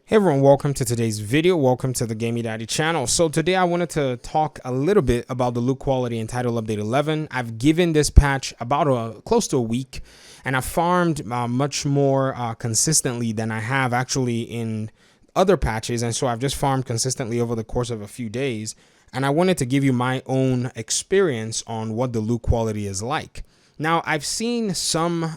Hey everyone, welcome to today's video. Welcome to the Gamey Daddy channel. So today I wanted to talk a little bit about the loot quality entitled Update 11. I've given this patch about close to a week, and I've farmed much more consistently than I have actually in other patches. And so I've just farmed consistently over the course of a few days. And I wanted to give you my own experience on what the loot quality is like. Now, I've seen some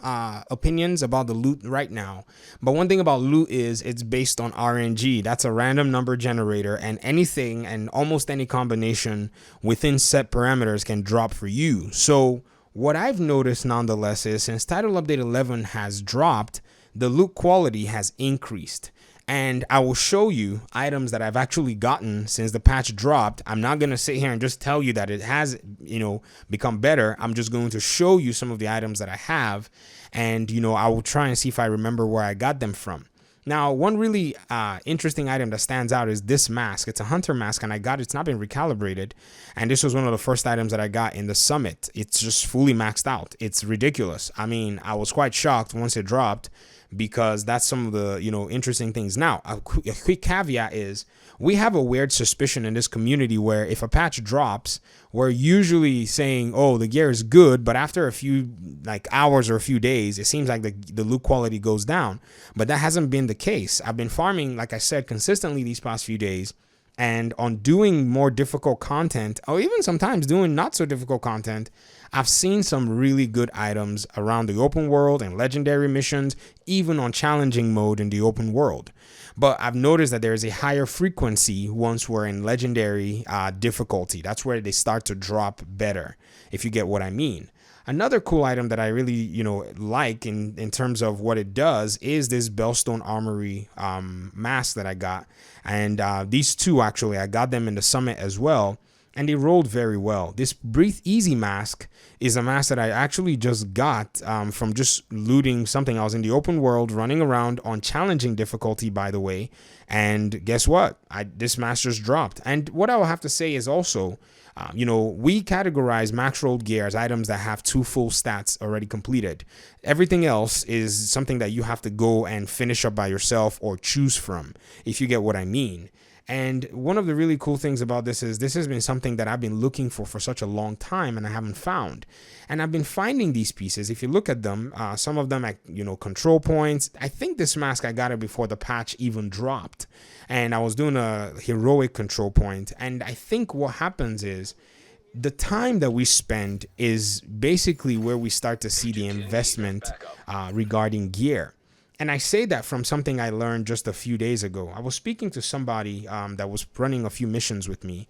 opinions about the loot right now, but one thing about loot is it's based on RNG. That's a random number generator, and anything and almost any combination within set parameters can drop for you. So what I've noticed nonetheless is since Title Update 11 has dropped, the loot quality has increased. And I will show you items that I've actually gotten since the patch dropped. I'm not going to sit here and just tell you that it has, become better. I'm just going to show you some of the items that I have. And, I will try and see if I remember where I got them from. Now, one really interesting item that stands out is this mask. It's a hunter mask, and it's not been recalibrated. And this was one of the first items that I got in the summit. It's just fully maxed out. It's ridiculous. I mean, I was quite shocked once it dropped, because that's some of the interesting things. Now, a quick caveat is we have a weird suspicion in this community where if a patch drops, we're usually saying, oh, the gear is good, but after a few hours or a few days, it seems like the loot quality goes down. But that hasn't been the case. I've been farming, like I said, consistently these past few days, and on doing more difficult content, or even sometimes doing not so difficult content, I've seen some really good items around the open world and legendary missions, even on challenging mode in the open world. But I've noticed that there is a higher frequency once we're in legendary difficulty. That's where they start to drop better, if you get what I mean. Another cool item that I really, like in terms of what it does is this Bellstone Armory mask that I got. And these two, actually, I got them in the summit as well. And they rolled very well. This Breathe Easy mask is a mask that I actually just got from just looting something. I was in the open world running around on challenging difficulty, by the way. And guess what? This mask just dropped. And what I will have to say is also, we categorize max rolled gear as items that have 2 full stats already completed. Everything else is something that you have to go and finish up by yourself or choose from, if you get what I mean. And one of the really cool things about this is this has been something that I've been looking for such a long time, and I haven't found. And I've been finding these pieces. If you look at them, some of them at control points. I think this mask I got it before the patch even dropped, and I was doing a heroic control point. And I think what happens is the time that we spend is basically where we start to see the investment regarding gear. And I say that from something I learned just a few days ago. I was speaking to somebody that was running a few missions with me.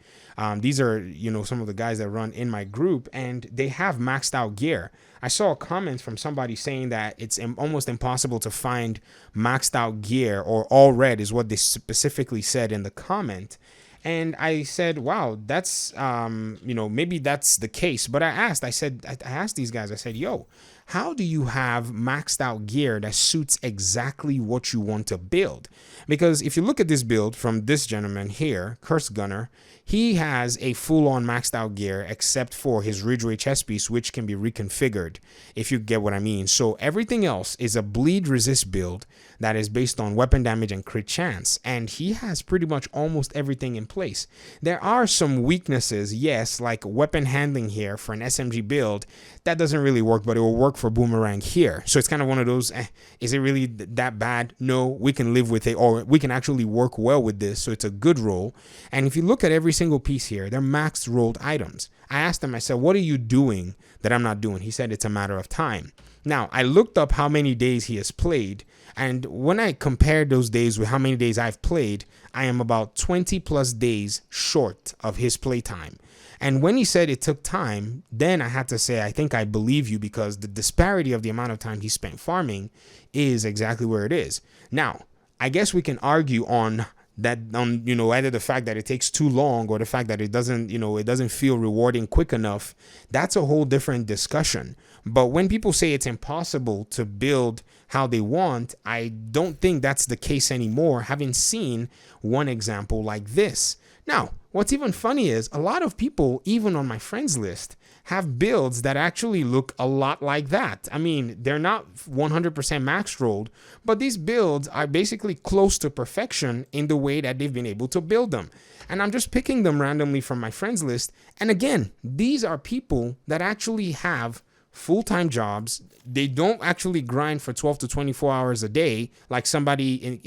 These are, some of the guys that run in my group, and they have maxed out gear. I saw a comment from somebody saying that it's almost impossible to find maxed out gear, or all red is what they specifically said in the comment. And I said, wow, that's, maybe that's the case. But I asked these guys, I said, yo, how do you have maxed out gear that suits exactly what you want to build? Because if you look at this build from this gentleman here, Curse Gunner, he has a full-on maxed out gear except for his Ridgeway chest piece, which can be reconfigured, if you get what I mean. So everything else is a bleed resist build that is based on weapon damage and crit chance, and he has pretty much almost everything in place. There are some weaknesses, yes, like weapon handling here for an SMG build. That doesn't really work, but it will work for Boomerang here. So it's kind of one of those, is it really that bad? No, we can live with it, or we can actually work well with this, so it's a good roll. And if you look at every single piece here, they're maxed rolled items. I asked him, I said, what are you doing that I'm not doing? He said it's a matter of time. Now, I looked up how many days he has played, and when I compared those days with how many days I've played, I am about 20 plus days short of his playtime. And when he said it took time, then I had to say, I think I believe you, because the disparity of the amount of time he spent farming is exactly where it is. Now, I guess we can argue on that, either the fact that it takes too long or the fact that it doesn't feel rewarding quick enough. That's a whole different discussion. But when people say it's impossible to build how they want, I don't think that's the case anymore, having seen one example like this. Now, what's even funny is a lot of people, even on my friends list, have builds that actually look a lot like that. I mean, they're not 100% max rolled, but these builds are basically close to perfection in the way that they've been able to build them. And I'm just picking them randomly from my friends list. And again, these are people that actually have full-time jobs. They don't actually grind for 12 to 24 hours a day like somebody,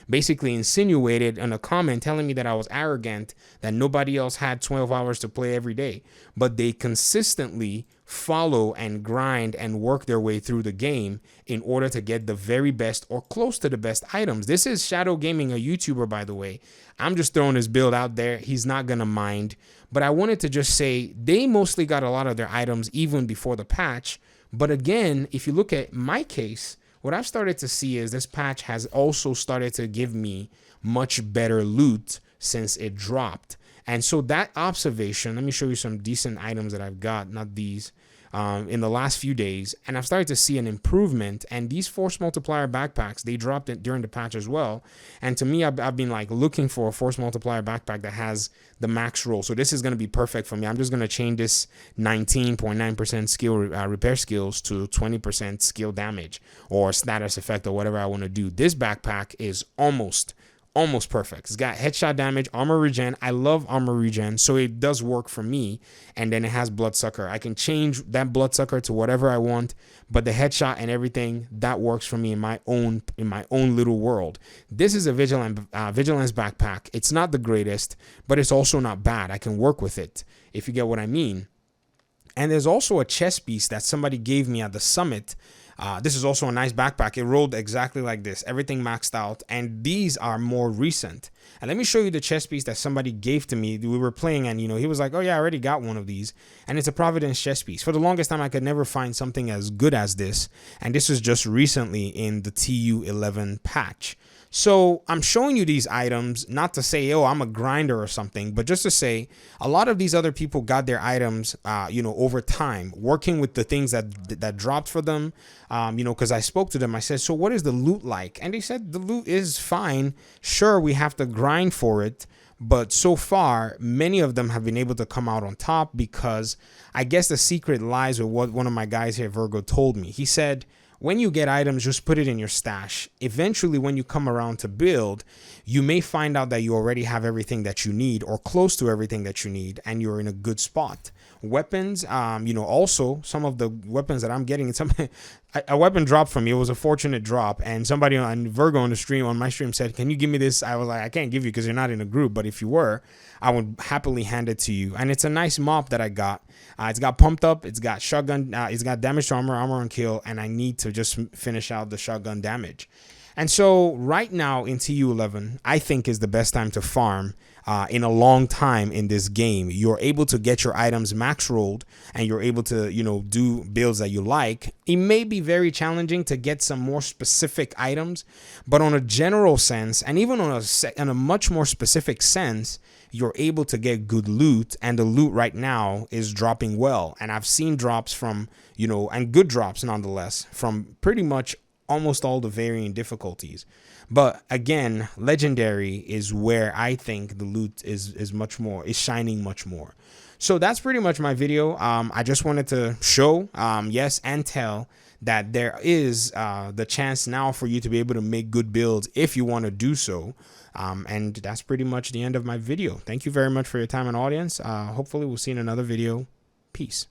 basically insinuated in a comment telling me that I was arrogant, that nobody else had 12 hours to play every day. But they consistently follow and grind and work their way through the game in order to get the very best or close to the best items. This is Shadow Gaming, a YouTuber, by the way. I'm just throwing his build out there. He's not going to mind. But I wanted to just say they mostly got a lot of their items even before the patch. But again, if you look at my case, what I've started to see is this patch has also started to give me much better loot since it dropped. And so that observation, let me show you some decent items that I've got, not these, in the last few days. And I've started to see an improvement. And these Force Multiplier backpacks, they dropped it during the patch as well. And to me, I've been like looking for a Force Multiplier backpack that has the max roll. So this is going to be perfect for me. I'm just going to change this 19.9% skill repair skills to 20% skill damage or status effect or whatever I want to do. This backpack is almost perfect. It's got headshot damage, armor regen. I love armor regen, so it does work for me. And then it has bloodsucker. I can change that bloodsucker to whatever I want, but the headshot and everything that works for me in my own little world. This is a Vigilance backpack. It's not the greatest, but it's also not bad. I can work with it, if you get what I mean. And there's also a chest piece that somebody gave me at the summit. This is also a nice backpack. It rolled exactly like this, everything maxed out, and these are more recent. And let me show you the chest piece that somebody gave to me. We were playing and, he was like, oh yeah, I already got one of these. And it's a Providence chest piece. For the longest time, I could never find something as good as this. And this was just recently in the TU11 patch. So I'm showing you these items not to say, oh, I'm a grinder or something, but just to say a lot of these other people got their items, over time, working with the things that dropped for them, because I spoke to them. I said, so what is the loot like? And they said the loot is fine. Sure, we have to grind for it. But so far, many of them have been able to come out on top because I guess the secret lies with what one of my guys here, Virgo, told me. He said, when you get items, just put it in your stash. Eventually, when you come around to build, you may find out that you already have everything that you need or close to everything that you need, and you're in a good spot. Weapons, also some of the weapons that I'm getting, a weapon dropped from me. It was a fortunate drop, and somebody on Virgo on my stream said, can you give me this? I was like, I can't give you because you're not in a group, but if you were, I would happily hand it to you. And it's a nice mop that I got. It's got pumped up, it's got shotgun, it's got damage to armor on kill, and I need to just finish out the shotgun damage. And so right now in TU11, I think is the best time to farm in a long time in this game. You're able to get your items max rolled, and you're able to, do builds that you like. It may be very challenging to get some more specific items, but on a general sense, and even on a much more specific sense, you're able to get good loot, and the loot right now is dropping well. And I've seen drops from, and good drops nonetheless, from pretty much almost all the varying difficulties. But again, legendary is where I think the loot is shining much more. So that's pretty much my video. I just wanted to show, yes, and tell that there is the chance now for you to be able to make good builds if you want to do so. And that's pretty much the end of my video. Thank you very much for your time and audience. Hopefully we'll see you in another video. Peace.